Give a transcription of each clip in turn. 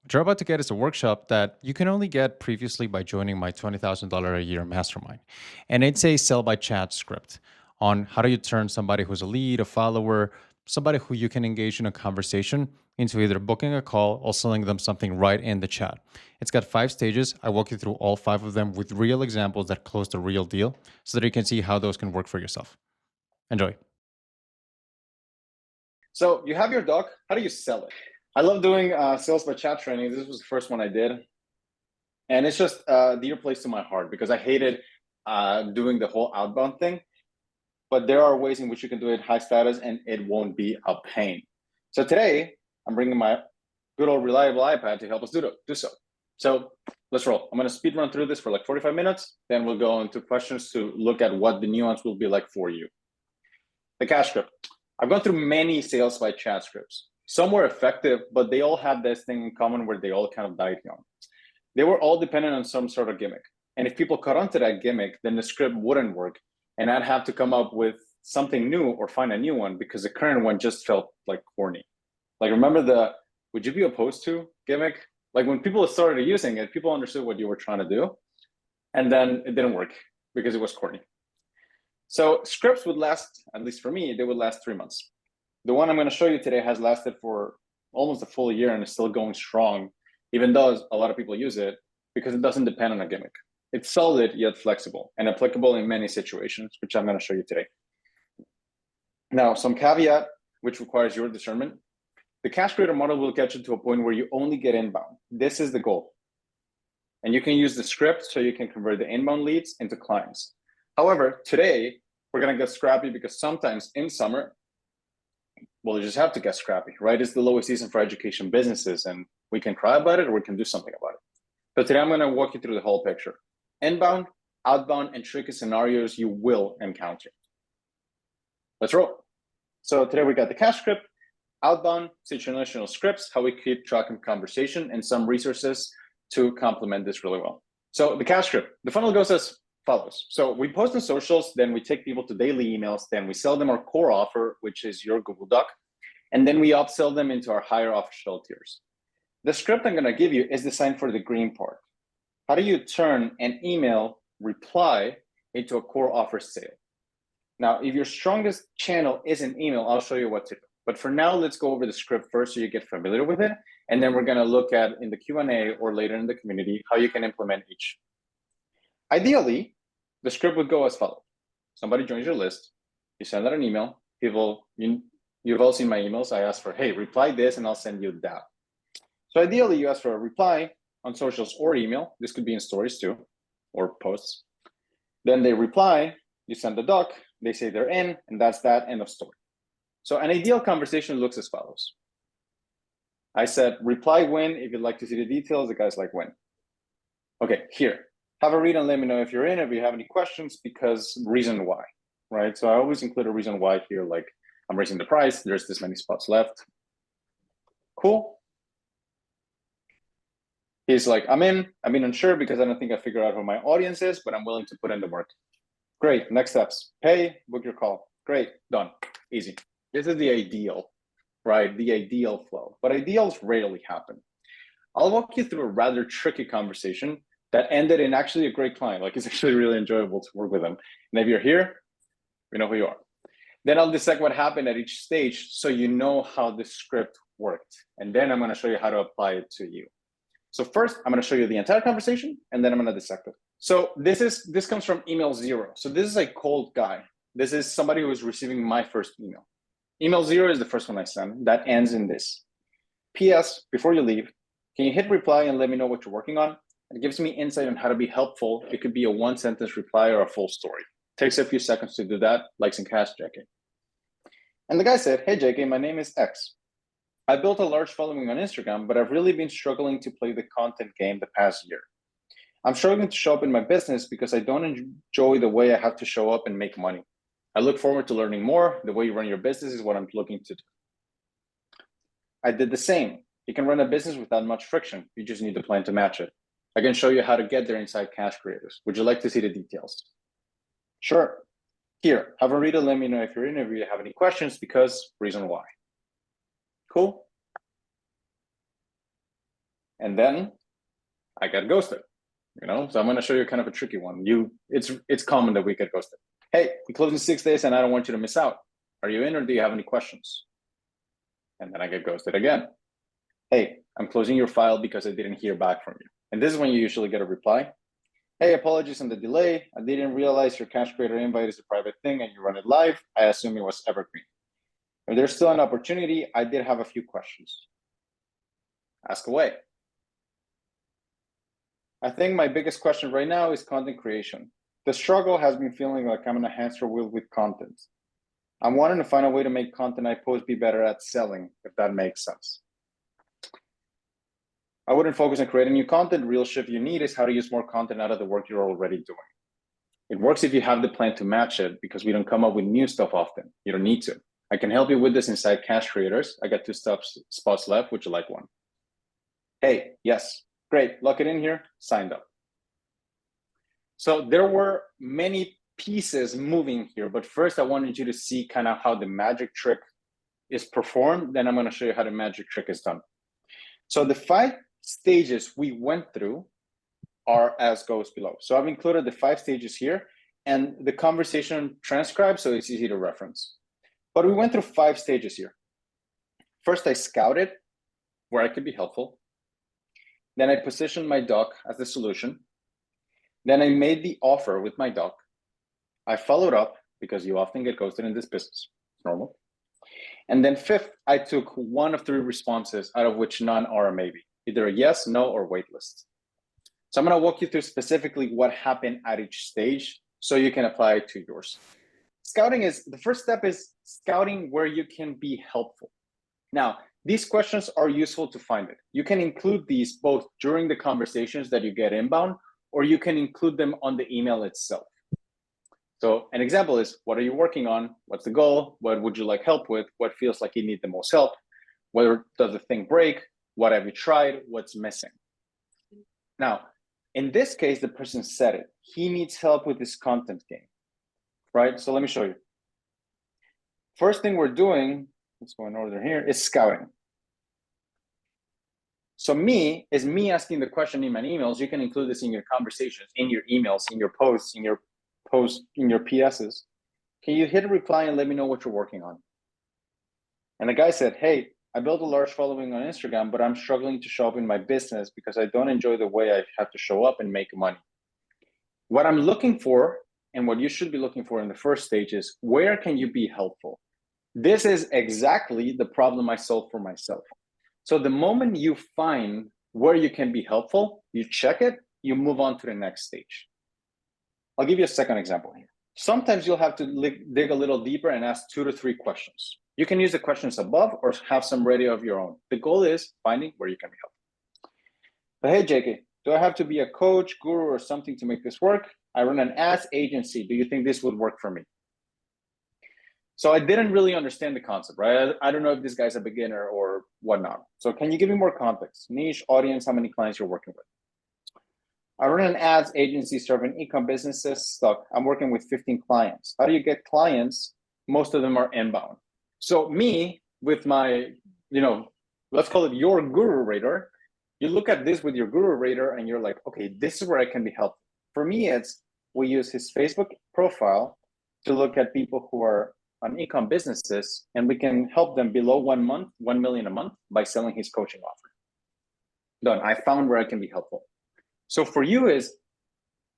What you're about to get is a workshop that you can only get previously by joining my $20,000 a year mastermind. And it's a sell by chat script on how do you turn somebody who's a lead, a follower, somebody who you can engage in a conversation into either booking a call or selling them something right in the chat. It's got 5 stages. I walk you through all 5 of them with real examples that close the real deal so that you can see how those can work for yourself. Enjoy. So you have your doc. How do you sell it? I love doing sales by chat training. This was the first one I did. And it's just dear place to my heart because I hated doing the whole outbound thing. But there are ways in which you can do it high status and it won't be a pain. So today, I'm bringing my good old reliable iPad to help us do so. So let's roll. I'm going to speed run through this for like 45 minutes. Then we'll go into questions to look at what the nuance will be like for you. The cash script. I've gone through many sales by chat scripts. Some were effective, but they all had this thing in common where they all kind of died young. They were all dependent on some sort of gimmick. And if people caught on to that gimmick, then the script wouldn't work. And I'd have to come up with something new or find a new one because the current one just felt like corny. Like, remember the would you be opposed to gimmick? Like when people started using it, people understood what you were trying to do. And then it didn't work because it was corny. So scripts would last, at least for me, they would last 3 months. The one I'm going to show you today has lasted for almost a full year and is still going strong, even though a lot of people use it because it doesn't depend on a gimmick. It's solid yet flexible and applicable in many situations, which I'm going to show you today. Now, some caveat, which requires your discernment. The cash creator model will get you to a point where you only get inbound. This is the goal. And you can use the script so you can convert the inbound leads into clients. However, today, we're going to get scrappy because sometimes in summer, well, you just have to get scrappy, right? It's the lowest season for education businesses, and we can cry about it or we can do something about it. So today, I'm going to walk you through the whole picture. Inbound, outbound, and tricky scenarios you will encounter. Let's roll. So today, we got the cash script, outbound, situational scripts, how we keep track of conversation, and some resources to complement this really well. So the cash script, the funnel goes as follows. So we post on socials, then we take people to daily emails, then we sell them our core offer, which is your Google Doc, and then we upsell them into our higher offer tiers. The script I'm going to give you is designed for the green part. How do you turn an email reply into a core offer sale? Now, if your strongest channel is an email, I'll show you what to do. But for now, let's go over the script first so you get familiar with it. And then we're going to look at in the Q&A or later in the community how you can implement each. Ideally, the script would go as follows. Somebody joins your list. You send out an email. You've all seen my emails. I ask for, hey, reply this, and I'll send you that. So ideally, you ask for a reply on socials or email. This could be in stories too, or posts. Then they reply. You send the doc. They say they're in, and that's that, end of story. So an ideal conversation looks as follows. I said, reply when. If you'd like to see the details, the guy's like, when. Okay, here. Have a read and let me know if you're in, if you have any questions, because reason why, right? So I always include a reason why here, like I'm raising the price, there's this many spots left. Cool. He's like, I'm in, unsure because I don't think I figured out who my audience is, but I'm willing to put in the work. Great, next steps. Pay, book your call. Great, done, easy. This is the ideal, right? The ideal flow, but ideals rarely happen. I'll walk you through a rather tricky conversation that ended in actually a great client. Like, it's actually really enjoyable to work with them. And if you're here, we know who you are. Then I'll dissect what happened at each stage so you know how the script worked. And then I'm going to show you how to apply it to you. So first, I'm going to show you the entire conversation, and then I'm going to dissect it. So this comes from email 0. So this is a cold guy. This is somebody who is receiving my first email. Email 0 is the first one I send. That ends in this. P.S. Before you leave, can you hit reply and let me know what you're working on? It gives me insight on how to be helpful. It could be a one-sentence reply or a full story. Takes a few seconds to do that, like some cash, JK. And the guy said, hey, JK, my name is X. I built a large following on Instagram, but I've really been struggling to play the content game the past year. I'm struggling to show up in my business because I don't enjoy the way I have to show up and make money. I look forward to learning more. The way you run your business is what I'm looking to do. I did the same. You can run a business without much friction. You just need a plan to match it. I can show you how to get there inside Cash Creators. Would you like to see the details? Sure. Here, have a read and let me know if you're in, if you have any questions, because reason why. Cool? And then I got ghosted, So I'm going to show you kind of a tricky one. It's common that we get ghosted. Hey, we close in 6 days and I don't want you to miss out. Are you in or do you have any questions? And then I get ghosted again. Hey, I'm closing your file because I didn't hear back from you. And this is when you usually get a reply. Hey, apologies on the delay. I didn't realize your cash creator invite is a private thing and you run it live. I assume it was evergreen. If there's still an opportunity, I did have a few questions. Ask away. I think my biggest question right now is content creation. The struggle has been feeling like I'm in a hamster wheel with content. I'm wanting to find a way to make content I post be better at selling, if that makes sense. I wouldn't focus on creating new content. Real shift you need is how to use more content out of the work you're already doing. It works if you have the plan to match it because we don't come up with new stuff often. You don't need to. I can help you with this inside Cash Creators. I got 2 spots left. Would you like one? Hey, yes, great. Lock it in here. Signed up. So there were many pieces moving here, but first I wanted you to see kind of how the magic trick is performed. Then I'm going to show you how the magic trick is done. So the 5 stages we went through are as goes below. So I've included the 5 stages here and the conversation transcribed, so it's easy to reference. But we went through 5 stages here. First, I scouted where I could be helpful. Then I positioned my doc as the solution. Then I made the offer with my doc. I followed up because you often get ghosted in this business. It's normal. And then 5th, I took 1 of 3 responses, out of which none are a maybe, either a yes, no, or wait list. So I'm going to walk you through specifically what happened at each stage so you can apply it to yours. Scouting is, the first step is scouting where you can be helpful. Now, these questions are useful to find it. You can include these both during the conversations that you get inbound, or you can include them on the email itself. So an example is, what are you working on? What's the goal? What would you like help with? What feels like you need the most help? Where does the thing break? What have you tried? What's missing? Now, in this case, the person said it. He needs help with this content game, right? So let me show you. First thing we're doing, let's go in order here, is scouting. So me asking the question in my emails. You can include this in your conversations, in your emails, in your posts, in your PSs. Can you hit a reply and let me know what you're working on? And the guy said, hey, I built a large following on Instagram, but I'm struggling to show up in my business because I don't enjoy the way I have to show up and make money. What I'm looking for, and what you should be looking for in the first stage, is where can you be helpful? This is exactly the problem I solved for myself. So the moment you find where you can be helpful, you check it, you move on to the next stage. I'll give you a second example here. Sometimes you'll have to dig a little deeper and ask 2 to 3 questions. You can use the questions above or have some ready of your own. The goal is finding where you can be helpful. But hey, JK, do I have to be a coach, guru, or something to make this work? I run an ads agency. Do you think this would work for me? So I didn't really understand the concept, right? I don't know if this guy's a beginner or whatnot. So can you give me more context? Niche, audience, how many clients you're working with? I run an ads agency serving e-com businesses. Stuck. I'm working with 15 clients. How do you get clients? Most of them are inbound. So me, with my, let's call it your guru radar, you look at this with your guru radar and you're like, okay, this is where I can be helpful. For me, we use his Facebook profile to look at people who are on e-com businesses, and we can help them below 1 million a month by selling his coaching offer. Done. I found where I can be helpful. So for you is,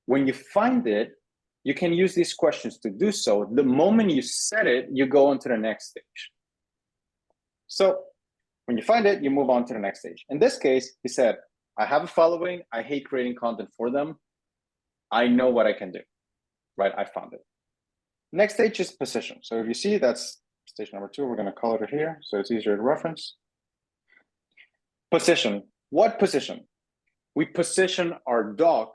when you find it, you can use these questions to do so. The moment you set it, you go on to the next stage. So when you find it, you move on to the next stage. In this case, he said, I have a following. I hate creating content for them. I know what I can do, right? I found it. Next stage is position. So if you see, that's stage number 2. We're going to color it here so it's easier to reference. Position. What position? We position our doc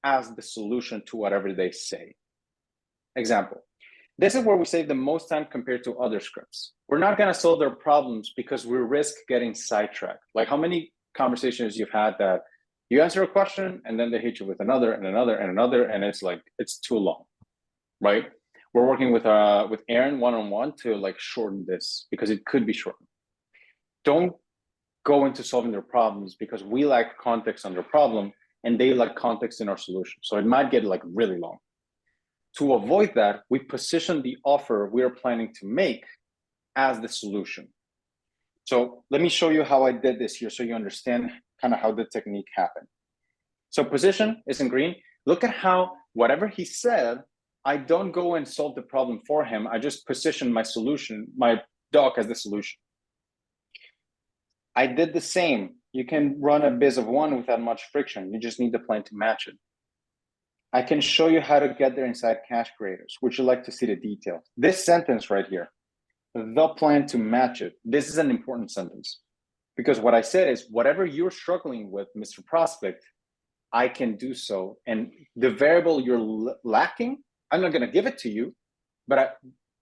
as the solution to whatever they say. Example. This is where we save the most time compared to other scripts. We're not going to solve their problems because we risk getting sidetracked. Like how many conversations you've had that you answer a question and then they hit you with another and another and another, and it's like, it's too long, right? We're working with Aaron one-on-one to like shorten this because it could be shortened. Don't go into solving their problems because we lack context on their problem and they lack context in our solution. So it might get like really long. To avoid that, we position the offer we are planning to make as the solution. So let me show you how I did this here so you understand kind of how the technique happened. So position is in green. Look at how whatever he said, I don't go and solve the problem for him. I just position my solution, my doc as the solution. I did the same. You can run a biz of one without much friction. You just need the plan to match it. I can show you how to get there inside Cash Creators. Would you like to see the details? This sentence right here, the plan to match it. This is an important sentence because what I said is whatever you're struggling with, Mr. Prospect, I can do so. And the variable you're lacking, I'm not going to give it to you, but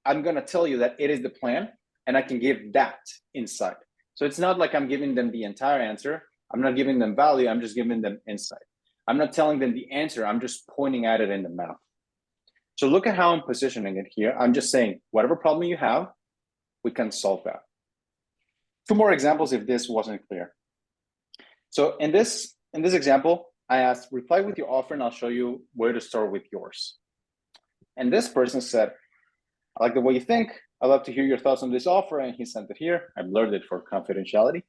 I'm going to tell you that it is the plan and I can give that insight. So it's not like I'm giving them the entire answer. I'm not giving them value. I'm just giving them insight. I'm not telling them the answer. I'm just pointing at it in the map. So look at how I'm positioning it here. I'm just saying, whatever problem you have, we can solve that. Two more examples if this wasn't clear. So in this example, I asked, reply with your offer and I'll show you where to start with yours. And this person said, I like the way you think. I'd love to hear your thoughts on this offer. And he sent it here. I blurred it for confidentiality.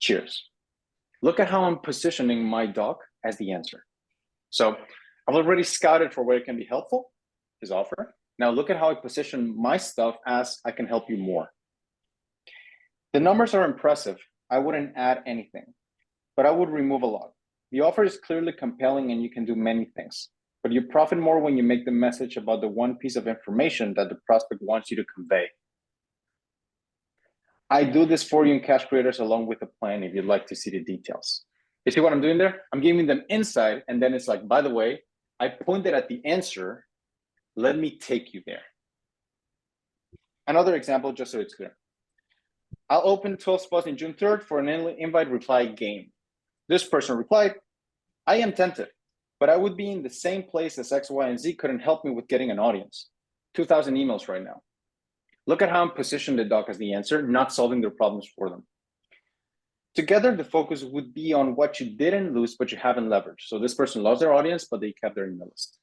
Cheers. Look at how I'm positioning my doc as the answer. So I've already scouted for where it can be helpful, his offer. Now look at how I position my stuff as I can help you more. The numbers are impressive. I wouldn't add anything, but I would remove a lot. The offer is clearly compelling and you can do many things, but you profit more when you make the message about the one piece of information that the prospect wants you to convey. I do this for you in Cash Creators along with a plan if you'd like to see the details. You see what I'm doing there? I'm giving them insight and then it's like, by the way, I pointed at the answer. Let me take you there. Another example, just so it's clear. I'll open 12 spots in June 3rd for an invite reply game. This person replied, I am tempted, but I would be in the same place as X, Y, and Z couldn't help me with getting an audience. 2,000 emails right now. Look at how I'm positioning the doc as the answer, not solving their problems for them. Together, the focus would be on what you didn't lose, but you haven't leveraged. So this person loves their audience, but they kept their email list.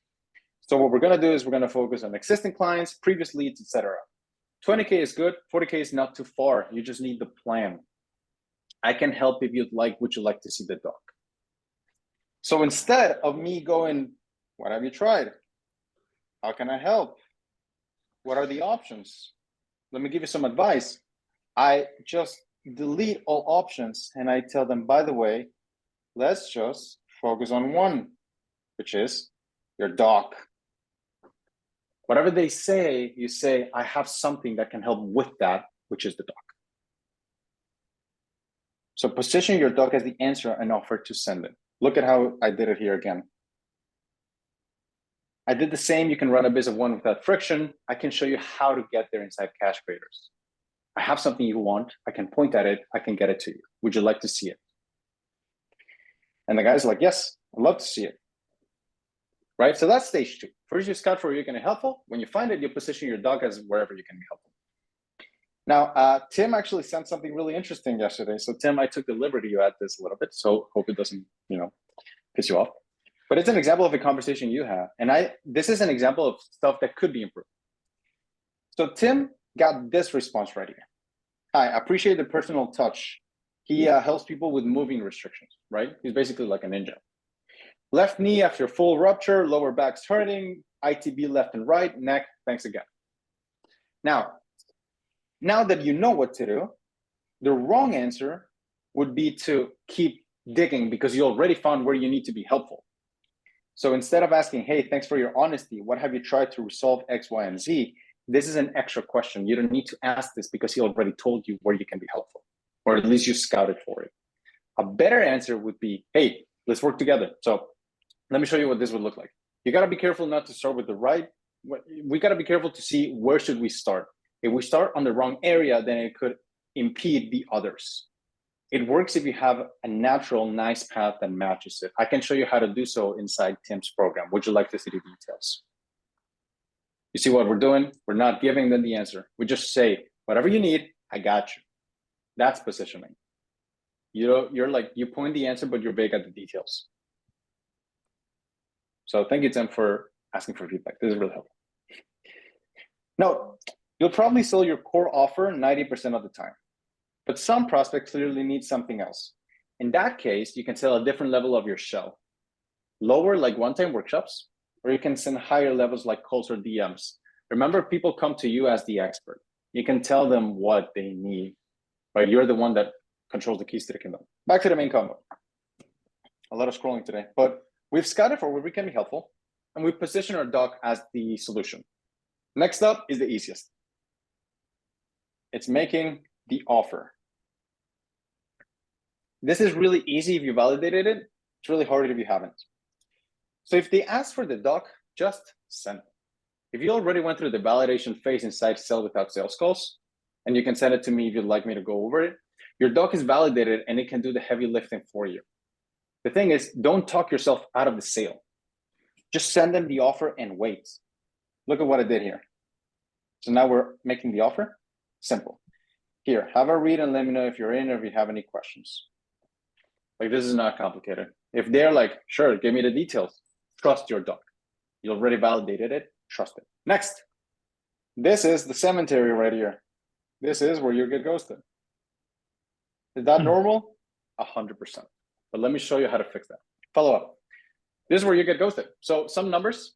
So what we're going to do is we're going to focus on existing clients, previous leads, etc. 20K is good. 40K is not too far. You just need the plan. I can help if you'd like. Would you like to see the doc? So instead of me going, what have you tried? How can I help? What are the options? Let me give you some advice. I just delete all options and I tell them, by the way, let's just focus on one, which is your doc. Whatever they say, you say, I have something that can help with that, which is the doc. So position your doc as the answer and offer to send it. Look at how I did it here again. I did the same. You can run a biz of one without friction. I can show you how to get there inside Cash Creators. I have something you want. I can point at it. I can get it to you. Would you like to see it? And the guy's like, yes, I'd love to see it. Right? So that's stage 2. First, you scout for where you're going to be helpful. When you find it, you position your doc as wherever you can be helpful. Now, Tim actually sent something really interesting yesterday. So Tim, I took the liberty to add this a little bit. So hope it doesn't, piss you off. But it's an example of a conversation you have. And this is an example of stuff that could be improved. So Tim got this response right here. I appreciate the personal touch. He helps people with moving restrictions, right? He's basically like a ninja. Left knee after full rupture, lower back's hurting, ITB left and right, neck, thanks again. Now that you know what to do, the wrong answer would be to keep digging because you already found where you need to be helpful. So instead of asking, hey, thanks for your honesty, what have you tried to resolve X, Y, and Z? This is an extra question. You don't need to ask this because he already told you where you can be helpful, or at least you scouted for it. A better answer would be, hey, let's work together. So let me show you what this would look like. You got to be careful not to start with the right. We got to be careful to see where should we start. If we start on the wrong area, then it could impede the others. It works if you have a natural, nice path that matches it. I can show you how to do so inside Tim's program. Would you like to see the details? You see what we're doing? We're not giving them the answer. We just say, whatever you need, I got you. That's positioning. You point the answer, but you're vague at the details. So thank you, Tim, for asking for feedback. This is really helpful. Now, you'll probably sell your core offer 90% of the time, but some prospects clearly need something else. In that case, you can sell a different level of your shell. Lower, like one-time workshops, or you can send higher levels like calls or DMs. Remember, people come to you as the expert. You can tell them what they need, right? You're the one that controls the keys to the kingdom. Back to the main combo. A lot of scrolling today, but we've scouted for where we can be helpful, and we position our doc as the solution. Next up is the easiest. It's making the offer. This is really easy if you validated it. It's really hard if you haven't. So if they ask for the doc, just send it. If you already went through the validation phase inside Sell Without Sales Calls, and you can send it to me if you'd like me to go over it, your doc is validated and it can do the heavy lifting for you. The thing is, don't talk yourself out of the sale. Just send them the offer and wait. Look at what I did here. So now we're making the offer. Simple. Here, have a read and let me know if you're in or if you have any questions. Like, this is not complicated. If they're like, sure, give me the details, trust your doc. You already validated it, trust it. Next, this is the cemetery right here. This is where you get ghosted. Is that normal? 100%. But let me show you how to fix that. Follow up. This is where you get ghosted. So some numbers.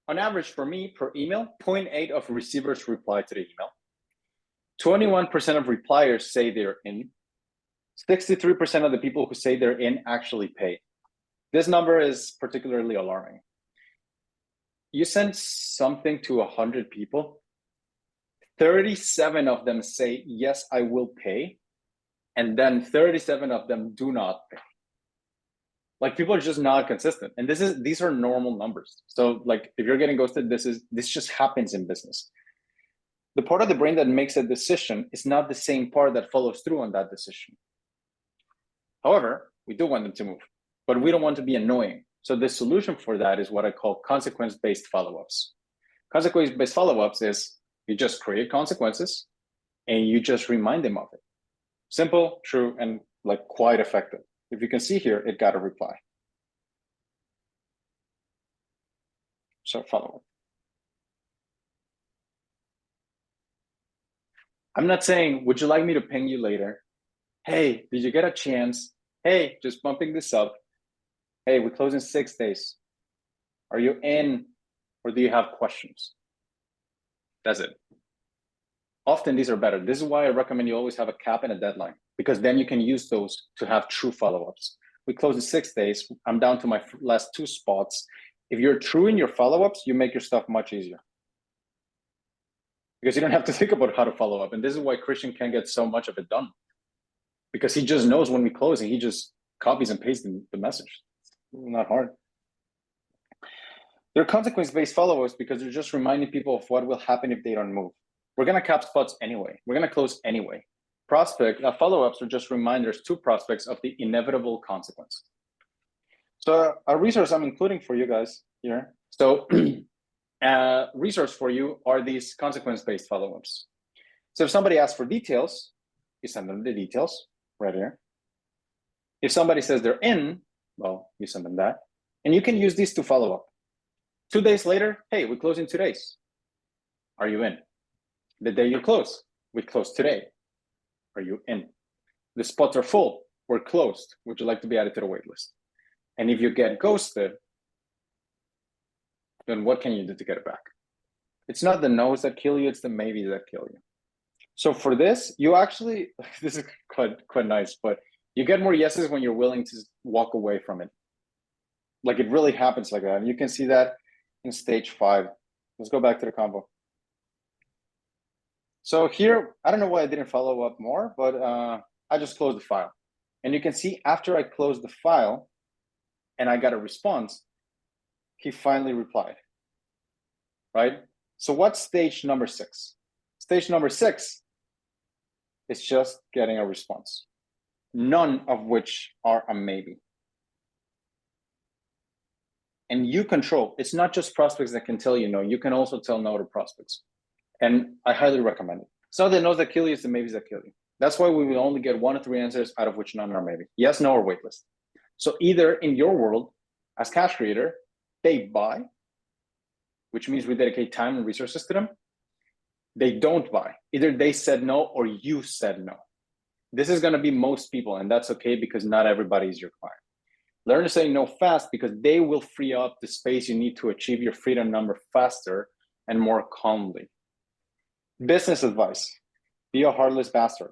On average, for me, per email, 0.8 of receivers reply to the email. 21% of repliers say they're in. 63% of the people who say they're in actually pay. This number is particularly alarming. You send something to 100 people, 37 of them say, yes, I will pay. And then 37 of them do not pay. Like, people are just not consistent. And these are normal numbers. So like, if you're getting ghosted, this just happens in business. The part of the brain that makes a decision is not the same part that follows through on that decision. However, we do want them to move, but we don't want to be annoying. So the solution for that is what I call consequence-based follow-ups. Consequence-based follow-ups is you just create consequences and you just remind them of it. Simple, true, and like quite effective. If you can see here, it got a reply. So follow up. I'm not saying, would you like me to ping you later? Hey, did you get a chance? Hey, just bumping this up. Hey, we close in 6 days. Are you in, or do you have questions? That's it. Often these are better. This is why I recommend you always have a cap and a deadline, because then you can use those to have true follow-ups. We close in 6 days. I'm down to my last 2 spots. If you're true in your follow-ups, you make your stuff much easier, because you don't have to think about how to follow up. And this is why Christian can get so much of it done, because he just knows when we close and he just copies and pastes the message. It's not hard. They're consequence-based follow-ups because they're just reminding people of what will happen if they don't move. We're going to cap spots anyway. We're going to close anyway. Follow-ups are just reminders to prospects of the inevitable consequence. So a resource I'm including for you guys here. So resource for you are these consequence-based follow-ups. So if somebody asks for details, you send them the details right here. If somebody says they're in, well, you send them that. And you can use these to follow up. 2 days later, hey, we close in 2 days. Are you in? The day you close, we close today. Are you in? The spots are full, we're closed. Would you like to be added to the wait list? And if you get ghosted, then what can you do to get it back? It's not the no's that kill you, it's the maybes that kill you. So for this, you actually, this is quite nice, but you get more yeses when you're willing to walk away from it. Like, it really happens like that. And you can see that in stage 5. Let's go back to the combo. So here, I don't know why I didn't follow up more, but I just closed the file. And you can see after I closed the file and I got a response, he finally replied, right? So what's stage number 6? Stage number 6 is just getting a response, none of which are a maybe. And you control, it's not just prospects that can tell you no, you can also tell no to prospects. And I highly recommend it. It's not the no's that kill you, it's the maybes that kill you. That's why we will only get 1 or 3 answers, out of which none are maybe. Yes, no, or waitlist. So either in your world, as cash creator, they buy, which means we dedicate time and resources to them. They don't buy. Either they said no or you said no. This is going to be most people, and that's okay because not everybody is your client. Learn to say no fast because they will free up the space you need to achieve your freedom number faster and more calmly. Business advice: be a heartless bastard.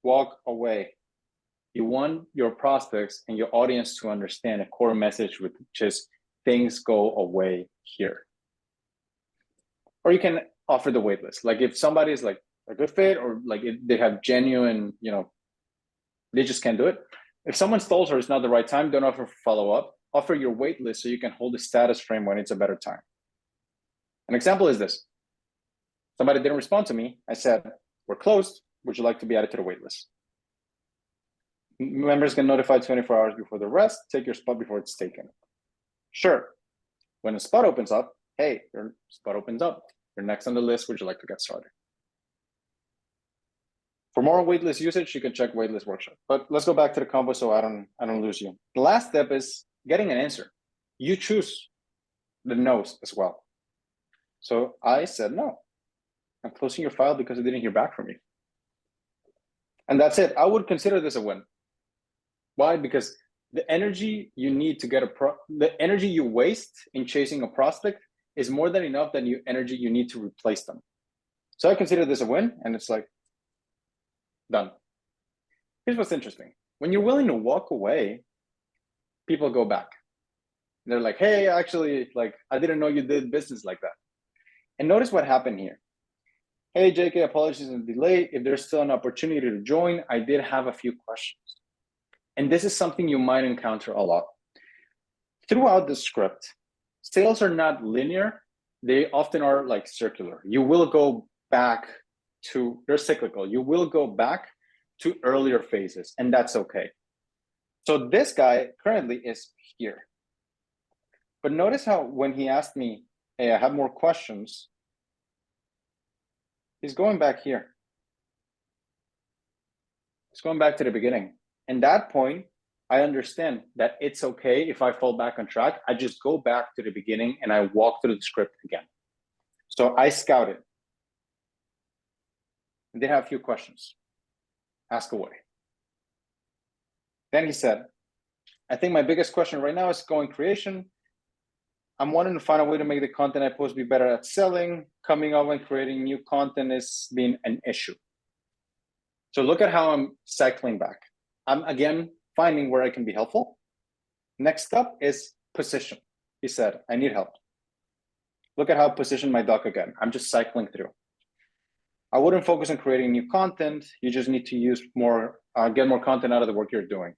Walk away. You want your prospects and your audience to understand a core message, which is things go away here. Or you can offer the waitlist. Like if somebody is like a good fit, or like if they have genuine, they just can't do it. If someone stalls or it's not the right time, don't offer follow-up. Offer your waitlist so you can hold the status frame when it's a better time. An example is this. Somebody didn't respond to me. I said, we're closed. Would you like to be added to the waitlist? Members get notified 24 hours before the rest. Take your spot before it's taken. Sure. When a spot opens up, hey, your spot opens up. You're next on the list. Would you like to get started? For more waitlist usage, you can check waitlist workshop. But let's go back to the combo so I don't lose you. The last step is getting an answer. You choose the no's as well. So I said no. I'm closing your file because I didn't hear back from you. And that's it. I would consider this a win. Why? Because the energy you need to get the energy you waste in chasing a prospect is more than enough than energy you need to replace them. So I consider this a win, and it's like, done. Here's what's interesting. When you're willing to walk away, people go back. They're like, hey, actually, like, I didn't know you did business like that. And notice what happened here. Hey, JK, apologies for the delay. If there's still an opportunity to join, I did have a few questions. And this is something you might encounter a lot. Throughout the script, sales are not linear. They often are like circular. You will go back to, they're cyclical. You will go back to earlier phases, and that's okay. So this guy currently is here. But notice how when he asked me, hey, I have more questions, he's going back here. He's going back to the beginning. And that point, I understand that it's okay if I fall back on track. I just go back to the beginning and I walk through the script again. So I scouted. They have a few questions. Ask away. Then he said, I think my biggest question right now is going creation. I'm wanting to find a way to make the content I post be better at selling. Coming up and creating new content is being an issue. So look at how I'm cycling back. I'm again finding where I can be helpful. Next up is position. He said, I need help. Look at how I position my doc again. I'm just cycling through. I wouldn't focus on creating new content. You just need to use more, get more content out of the work you're doing.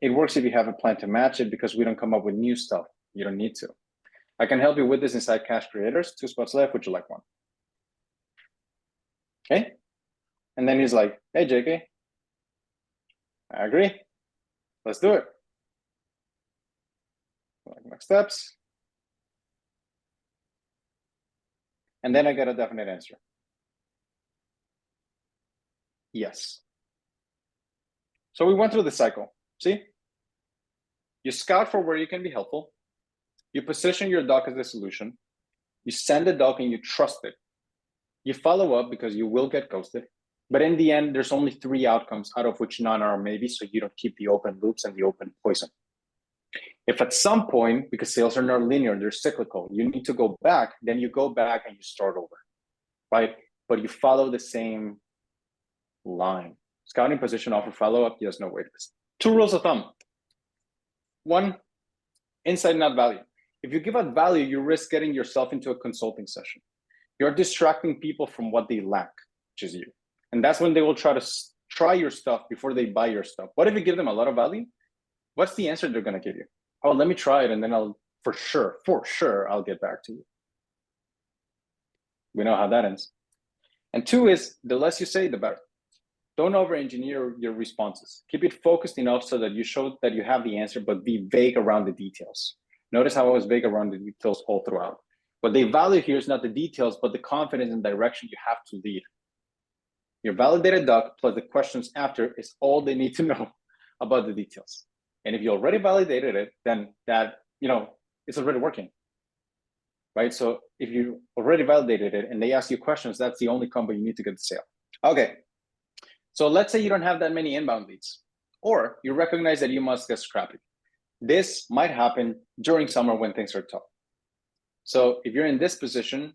It works if you have a plan to match it because we don't come up with new stuff. You don't need to. I can help you with this inside Cash Creators. 2 spots left. Would you like one? Okay. And then he's like, hey, JK, I agree. Let's do it. Next steps. And then I get a definite answer. Yes. So we went through the cycle. See? You scout for where you can be helpful. You position your doc as the solution. You send the doc and you trust it. You follow up because you will get ghosted. But in the end, there's only 3 outcomes, out of which none are maybe, so you don't keep the open loops and the open poison. If at some point, because sales are not linear, they're cyclical, you need to go back, then you go back and you start over, right? But you follow the same line. Scouting, position, offer, follow-up, yes, no waitlist. 2 rules of thumb. 1, insight, not value. If you give out value, you risk getting yourself into a consulting session. You're distracting people from what they lack, which is you. And that's when they will try to try your stuff before they buy your stuff. What if you give them a lot of value? What's the answer they're going to give you? Oh, let me try it, and then I'll, for sure, I'll get back to you. We know how that ends. And 2 is, the less you say, the better. Don't over-engineer your responses. Keep it focused enough so that you show that you have the answer, but be vague around the details. Notice how I was vague around the details all throughout. What they value here is not the details, but the confidence and direction you have to lead. Your validated doc plus the questions after is all they need to know about the details. And if you already validated it, then that, it's already working, right? So if you already validated it and they ask you questions, that's the only combo you need to get the sale. Okay, so let's say you don't have that many inbound leads, or you recognize that you must get scrappy. This might happen during summer when things are tough. So if you're in this position,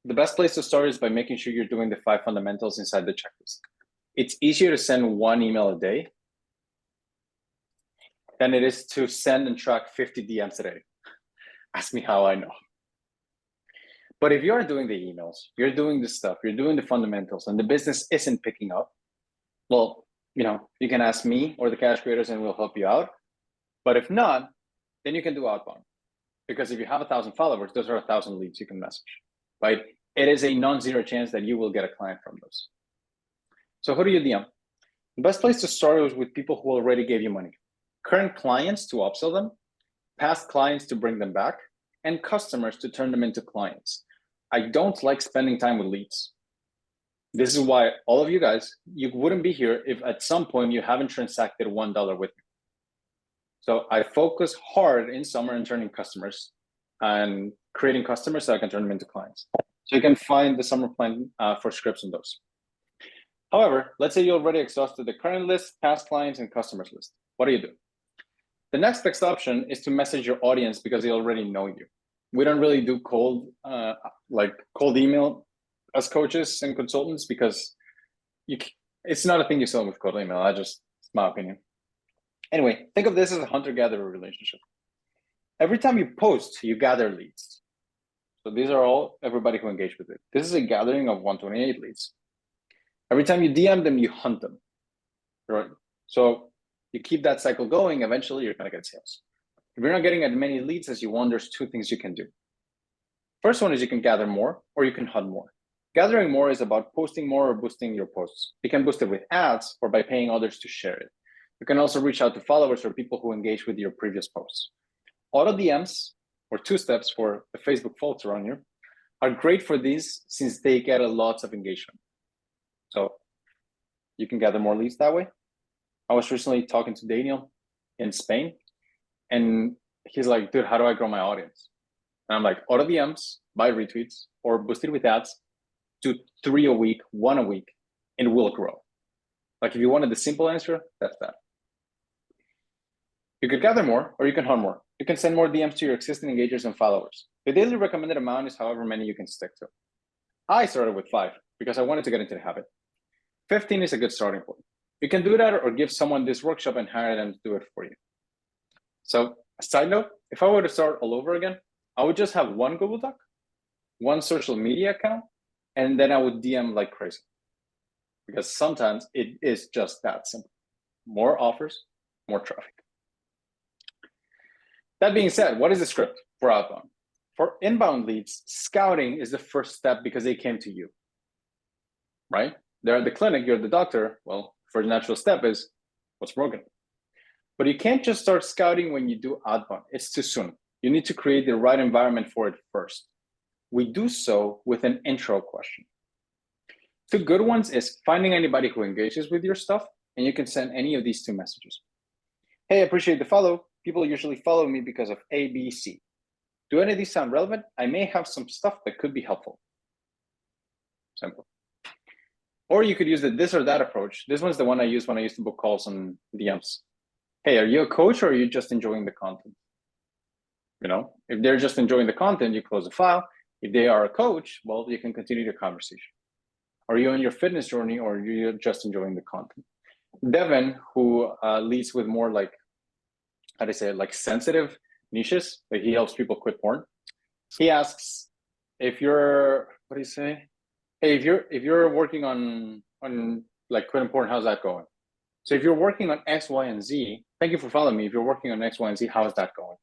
the best place to start is by making sure you're doing the 5 fundamentals inside the checklist. It's easier to send 1 email a day than it is to send and track 50 DMs a day. Ask me how I know. But if you're doing the emails, you're doing the stuff, you're doing the fundamentals, and the business isn't picking up, well, you can ask me or the cash creators and we'll help you out. But if not, then you can do outbound. Because if you have 1,000 followers, those are 1,000 leads you can message, right? It is a non-zero chance that you will get a client from those. So who do you DM? The best place to start is with people who already gave you money. Current clients to upsell them, past clients to bring them back, and customers to turn them into clients. I don't like spending time with leads. This is why all of you guys, you wouldn't be here if at some point you haven't transacted $1 with me. So I focus hard in summer on turning customers and creating customers so I can turn them into clients. So you can find the summer plan for scripts on those. However, let's say you already exhausted the current list, past clients, and customers list. What do you do? The next best option is to message your audience because they already know you. We don't really do cold email as coaches and consultants because it's not a thing you sell with cold email. It's my opinion. Anyway, think of this as a hunter-gatherer relationship. Every time you post, you gather leads. So these are all everybody who engaged with it. This is a gathering of 128 leads. Every time you DM them, you hunt them, right? So you keep that cycle going, eventually you're gonna get sales. If you're not getting as many leads as you want, there's 2 things you can do. First one is you can gather more or you can hunt more. Gathering more is about posting more or boosting your posts. You can boost it with ads or by paying others to share it. You can also reach out to followers or people who engage with your previous posts. Auto DMs, or 2 steps for the Facebook filter on you, are great for these since they get a lot of engagement. So you can gather more leads that way. I was recently talking to Daniel in Spain, and he's like, dude, how do I grow my audience? And I'm like, auto DMs, buy retweets, or boost it with ads, do 3 a week, 1 a week, and it will grow. Like if you wanted the simple answer, that's that. You could gather more or you can hunt more. You can send more DMs to your existing engagers and followers. The daily recommended amount is however many you can stick to. I started with 5 because I wanted to get into the habit. 15 is a good starting point. You can do that or give someone this workshop and hire them to do it for you. So, a side note, if I were to start all over again, I would just have 1 Google Doc, 1 social media account, and then I would DM like crazy. Because sometimes it is just that simple. More offers, more traffic. That being said, what is the script for outbound? For inbound leads, scouting is the first step because they came to you, right? They're at the clinic, you're the doctor. Well, first natural step is what's broken. But you can't just start scouting when you do outbound. It's too soon. You need to create the right environment for it first. We do so with an intro question. 2 good ones is finding anybody who engages with your stuff, and you can send any of these 2 messages. Hey, I appreciate the follow. People usually follow me because of A, B, C. Do any of these sound relevant? I may have some stuff that could be helpful. Simple. Or you could use the this or that approach. This one's the one I use when I used to book calls on DMs. Hey, are you a coach or are you just enjoying the content? If they're just enjoying the content, you close the file. If they are a coach, well, you can continue the conversation. Are you on your fitness journey or are you just enjoying the content? Devin, who leads with more like, how do I say it, like sensitive niches, like he helps people quit porn. He asks if you're, what do you say? Hey, if you're working on like quitting porn, how's that going? So if you're working on X, Y, and Z, thank you for following me. If you're working on X, Y, and Z, how is that going?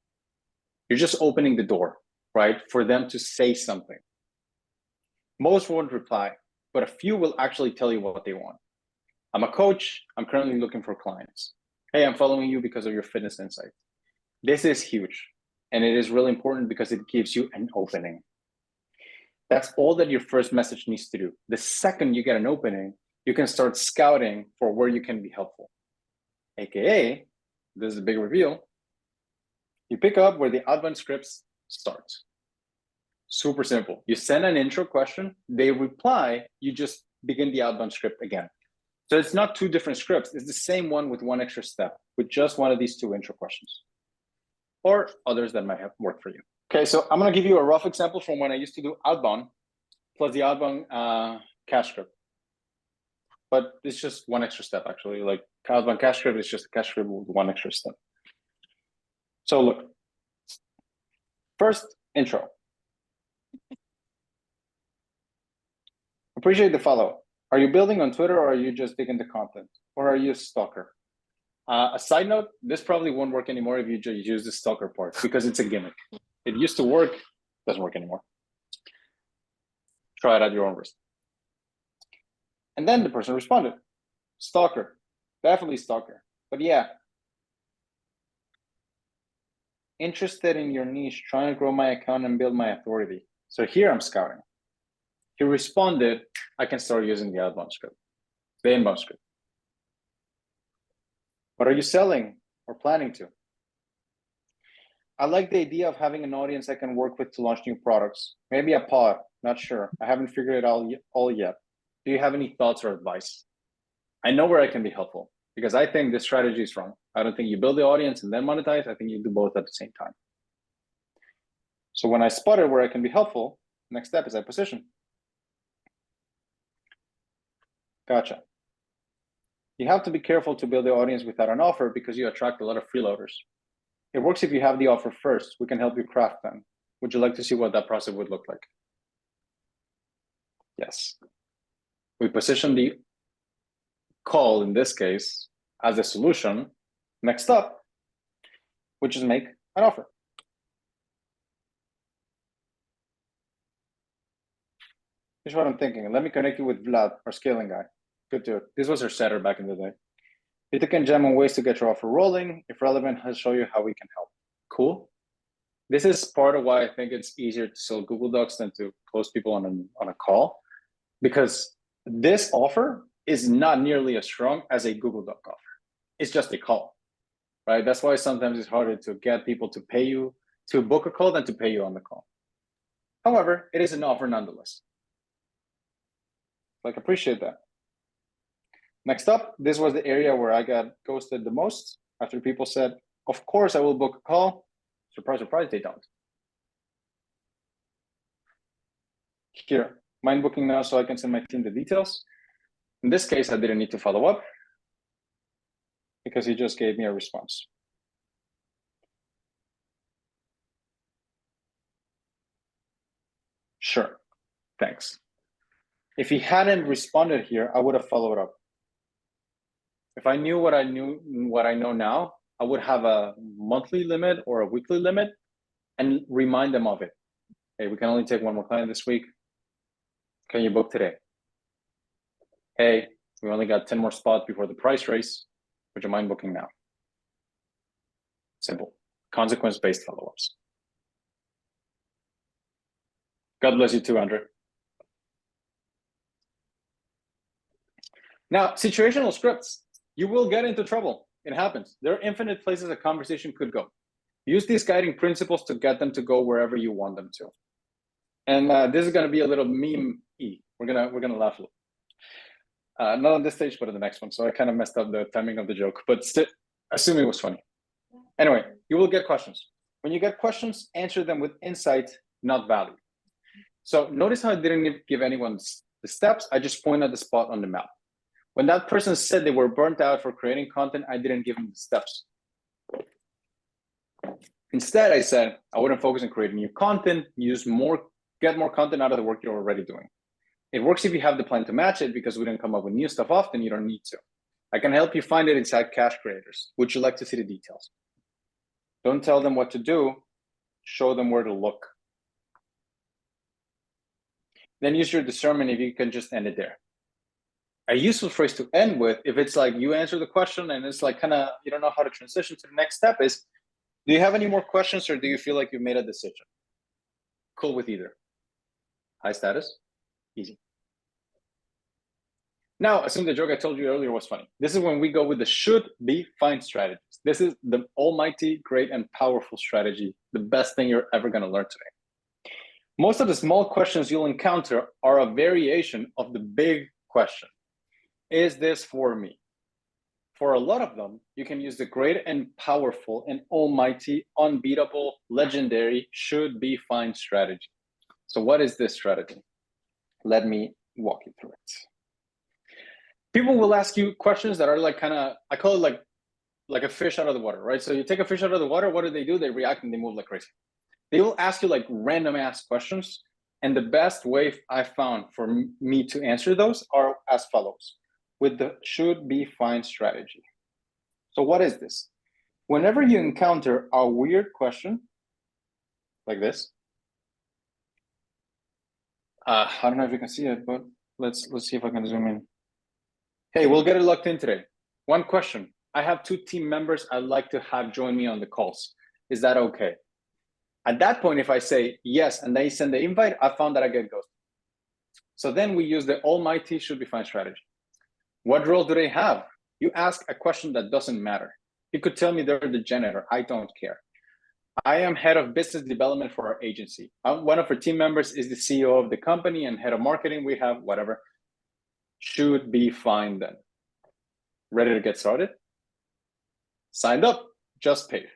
You're just opening the door, right? For them to say something. Most won't reply, but a few will actually tell you what they want. I'm a coach. I'm currently looking for clients. Hey, I'm following you because of your fitness insight. This is huge. And it is really important because it gives you an opening. That's all that your first message needs to do. The second you get an opening, you can start scouting for where you can be helpful. AKA, this is a big reveal, you pick up where the outbound scripts start. Super simple. You send an intro question, they reply, you just begin the outbound script again. So it's not two different scripts, it's the same one with one extra step, with just one of these two intro questions, or others that might have worked for you. Okay, so I'm gonna give you a rough example from when I used to do outbound, plus the outbound cash script. But it's just one extra step, actually. Like outbound cash script is just a cash script with one extra step. So look, first, intro. Appreciate the follow. Are you building on Twitter, or are you just digging the content? Or are you a stalker? A side note, this probably won't work anymore if you just use the stalker part, because it's a gimmick. It used to work, doesn't work anymore. Try it at your own risk. And then the person responded, stalker, definitely stalker. But yeah, interested in your niche, trying to grow my account and build my authority. So here I'm scouting. He responded, I can start using the outbound script, the inbound script. What are you selling or planning to? I like the idea of having an audience I can work with to launch new products. Maybe a pod, not sure. I haven't figured it all yet. Do you have any thoughts or advice? I know where I can be helpful, because I think this strategy is wrong. I don't think you build the audience and then monetize. I think you do both at the same time. So when I spotted where I can be helpful, next step is I position. Gotcha. You have to be careful to build the audience without an offer, because you attract a lot of freeloaders. It works if you have the offer first. We can help you craft them. Would you like to see what that process would look like? Yes. We position the call, in this case, as a solution. Next up, which is make an offer. Here's what I'm thinking. Let me connect you with Vlad, our scaling guy. Good dude. This was our setter back in the day. He can jam on ways to get your offer rolling. If relevant, he'll show you how we can help. Cool. This is part of why I think it's easier to sell Google Docs than to close people on a call, because this offer is not nearly as strong as a Google Doc offer. It's just a call, right? That's why sometimes it's harder to get people to pay you to book a call than to pay you on the call. However, it is an offer nonetheless. Like, appreciate that. Next up, this was the area where I got ghosted the most, after people said, of course I will book a call. Surprise, surprise, they don't. Here, mind booking now so I can send my team the details. In this case, I didn't need to follow up, because he just gave me a response. Sure, thanks. If he hadn't responded here, I would have followed up. If I knew what I know now, I would have a monthly limit or a weekly limit and remind them of it. Hey, we can only take one more client this week. Can you book today? Hey, we only got 10 more spots before the price raise. Would you mind booking now? Simple. Consequence-based follow-ups. God bless you too, Andrew. Now, situational scripts. You will get into trouble. It happens. There are infinite places a conversation could go. Use these guiding principles to get them to go wherever you want them to. And this is going to be a little meme-y. We're gonna laugh a little. Not on this stage, but on the next one. So I kind of messed up the timing of the joke, but still, assume it was funny. Anyway, you will get questions. When you get questions, answer them with insight, not value. So notice how I didn't give anyone the steps. I just pointed the spot on the map. When that person said they were burnt out for creating content, I didn't give them the steps. Instead, I said I wouldn't focus on creating new content, get more content out of the work you're already doing. It works if you have the plan to match it, because we don't come up with new stuff often, you don't need to. I can help you find it inside Cash Creators. Would you like to see the details? Don't tell them what to do, show them where to look. Then use your discernment if you can just end it there. A useful phrase to end with, if it's like you answer the question and it's like kind of, you don't know how to transition to the next step, is, do you have any more questions, or do you feel like you've made a decision? Cool with either. High status, easy. Now, assume the joke I told you earlier was funny. This is when we go with the should be fine strategies. This is the almighty, great, and powerful strategy, the best thing you're ever going to learn today. Most of the small questions you'll encounter are a variation of the big question. Is this for me? For a lot of them, you can use the great and powerful and almighty, unbeatable, legendary, should be fine strategy. So what is this strategy? Let me walk you through it. People will ask you questions that are like kind of, I call it like a fish out of the water, right? So you take a fish out of the water, what do? They react and they move like crazy. They will ask you like random ass questions. And the best way I found for me to answer those are as follows, with the should be fine strategy. So what is this? Whenever you encounter a weird question like this, I don't know if you can see it, but let's see if I can zoom in. Hey, we'll get it locked in today. One question. I have 2 team members I'd like to have join me on the calls. Is that okay? At that point, if I say yes, and they send the invite, I found that I get ghosted. So then we use the almighty should be fine strategy. What role do they have? You ask a question that doesn't matter. You could tell me they're the janitor. I don't care. I am head of business development for our agency. One of our team members is the CEO of the company and head of marketing. We have whatever. Should be fine then. Ready to get started? Signed up, just paid.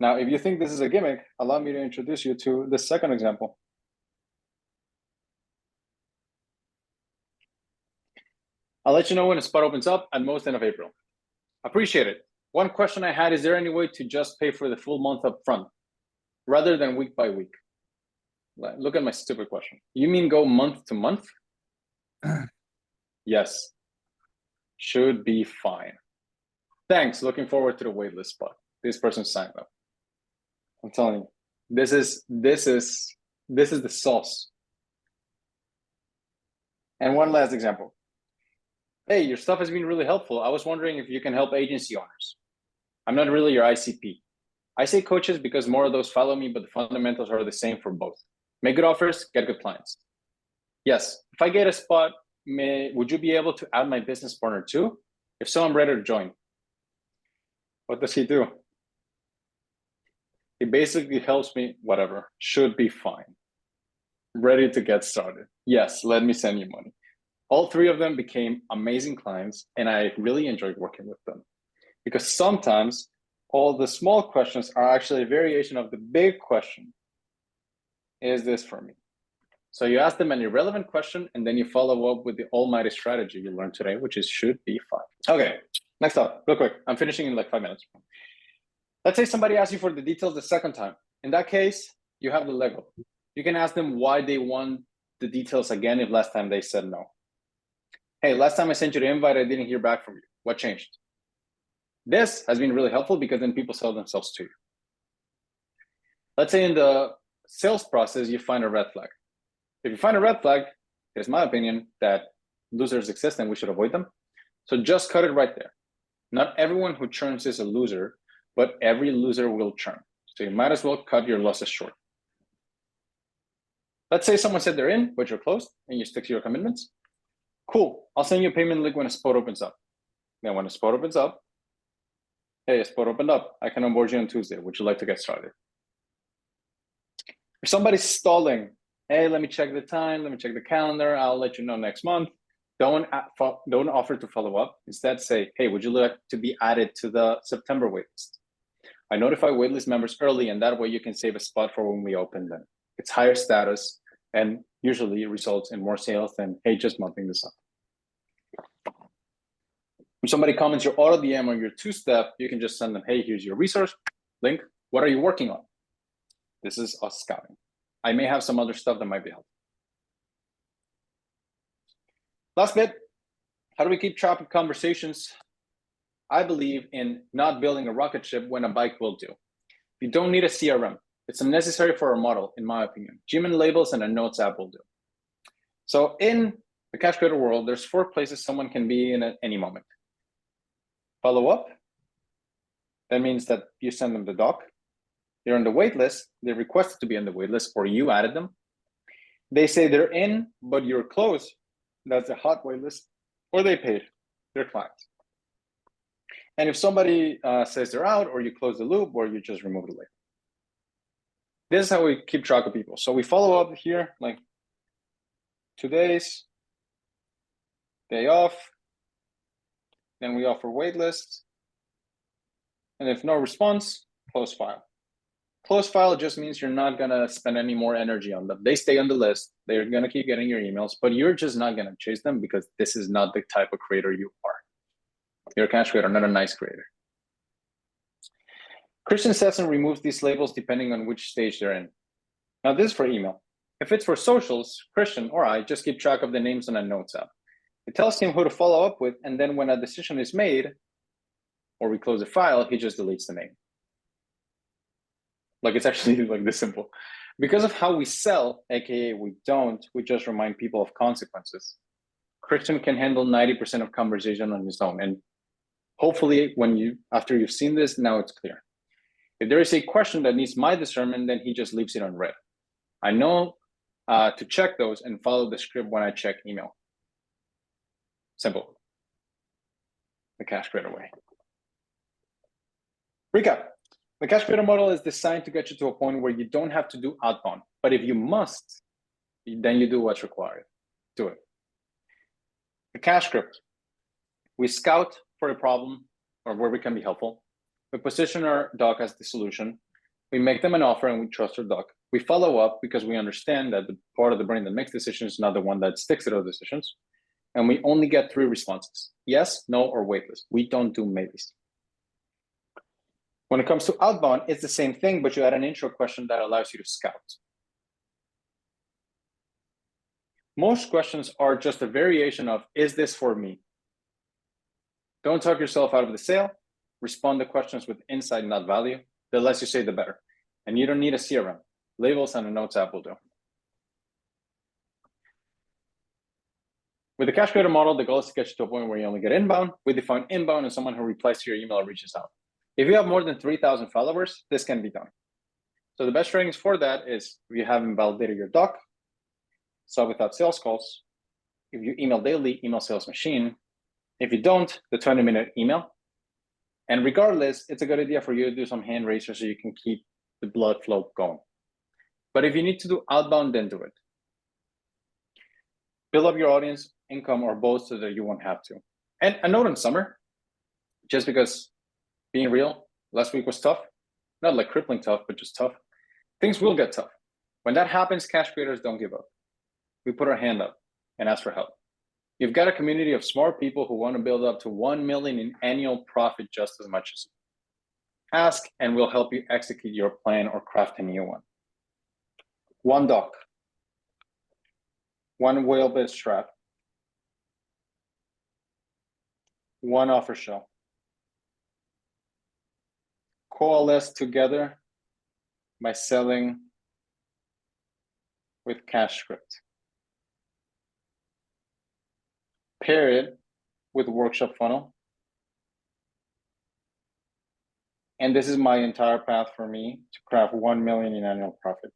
Now, if you think this is a gimmick, allow me to introduce you to the second example. I'll let you know when a spot opens up at most end of April. Appreciate it. One question I had, is there any way to just pay for the full month up front rather than week by week? Look at my stupid question. You mean go month to month? Yes. Should be fine. Thanks. Looking forward to the waitlist spot. This person signed up. I'm telling you, this is the sauce. And one last example. Hey, your stuff has been really helpful. I was wondering if you can help agency owners. I'm not really your ICP. I say coaches because more of those follow me, but the fundamentals are the same for both. Make good offers, get good clients. Yes, if I get a spot, would you be able to add my business partner too? If so, I'm ready to join. What does he do? He basically helps me, whatever, should be fine. Ready to get started. Yes, let me send you money. All 3 of them became amazing clients, and I really enjoyed working with them. Because sometimes all the small questions are actually a variation of the big question. Is this for me? So you ask them an irrelevant question, and then you follow up with the almighty strategy you learned today, which is should be fine. Okay, next up, real quick. I'm finishing in like 5 minutes. Let's say somebody asks you for the details the second time. In that case, you have the Lego. You can ask them why they want the details again if last time they said no. Hey, last time I sent you the invite, I didn't hear back from you. What changed? This has been really helpful because then people sell themselves to you. Let's say in the sales process, you find a red flag. If you find a red flag, it's my opinion that losers exist and we should avoid them. So just cut it right there. Not everyone who churns is a loser, but every loser will churn. So you might as well cut your losses short. Let's say someone said they're in, but you're closed and you stick to your commitments. Cool, I'll send you a payment link when a spot opens up. Then when a spot opens up, hey, a spot opened up. I can onboard you on Tuesday. Would you like to get started? If somebody's stalling, hey, let me check the time, let me check the calendar, I'll let you know next month. Don't offer to follow up. Instead say, hey, would you like to be added to the September waitlist? I notify waitlist members early, and that way you can save a spot for when we open them. It's higher status and usually results in more sales than, hey, just mopping this up. When somebody comments your auto DM or your 2-step, you can just send them, hey, here's your resource link. What are you working on? This is us scouting. I may have some other stuff that might be helpful. Last bit, how do we keep track of conversations? I believe in not building a rocket ship when a bike will do. You don't need a CRM. It's unnecessary for a model, in my opinion. Gmail labels and a notes app will do. So in the cash creator world, there's 4 places someone can be in at any moment. Follow up. That means that you send them the doc. They're on the wait list. They requested to be on the wait list or you added them. They say they're in, but you're closed. That's a hot waitlist, or they paid their clients. And if somebody says they're out, or you close the loop, or you just remove the label. This is how we keep track of people. So we follow up here, like 2 days, day off, then we offer waitlist, and if no response, close file. Close file just means you're not gonna spend any more energy on them. They stay on the list, they're gonna keep getting your emails, but you're just not gonna chase them because this is not the type of creator you are. You're a cash creator, not a nice creator. Christian sets and removes these labels depending on which stage they're in. Now this is for email. If it's for socials, Christian or I just keep track of the names on a notes app. It tells him who to follow up with, and then when a decision is made, or we close the file, he just deletes the name. Like, it's actually like this simple. Because of how we sell, aka we just remind people of consequences. Christian can handle 90% of conversation on his own. And hopefully after you've seen this, now it's clear. If there is a question that needs my discernment, then he just leaves it unread. I know to check those and follow the script when I check email. Simple. The cash creator way. Recap. The cash creator model is designed to get you to a point where you don't have to do outbound. But if you must, then you do what's required. Do it. The cash script. We scout for a problem or where we can be helpful. We position our doc as the solution. We make them an offer and we trust our doc. We follow up because we understand that the part of the brain that makes decisions is not the one that sticks to those decisions. And we only get 3 responses: yes, no, or waitlist. We don't do maybes. When it comes to outbound, it's the same thing, but you add an intro question that allows you to scout. Most questions are just a variation of, is this for me? Don't talk yourself out of the sale. Respond to questions with insight, not value. The less you say, the better. And you don't need a CRM. Labels and a notes app will do. With the cash creator model, the goal is to get you to a point where you only get inbound. We define inbound as someone who replies to your email or reaches out. If you have more than 3,000 followers, this can be done. So the best trainings for that is if you haven't validated your doc, sell without sales calls. If you email daily, email sales machine. If you don't, the 20-minute email. And regardless, it's a good idea for you to do some hand raisers so you can keep the blood flow going. But if you need to do outbound, then do it. Build up your audience, income, or both so that you won't have to. And a note in summer, just because being real, last week was tough. Not like crippling tough, but just tough. Things will get tough. When that happens, cash creators don't give up. We put our hand up and ask for help. You've got a community of smart people who want to build up to 1 million in annual profit just as much as you. Ask and we'll help you execute your plan or craft a new one. 1 doc, 1 whale-bit strap, 1 offer show. Coalesce together by selling with cash script. Pair it with workshop funnel. And this is my entire path for me to craft 1 million in annual profit.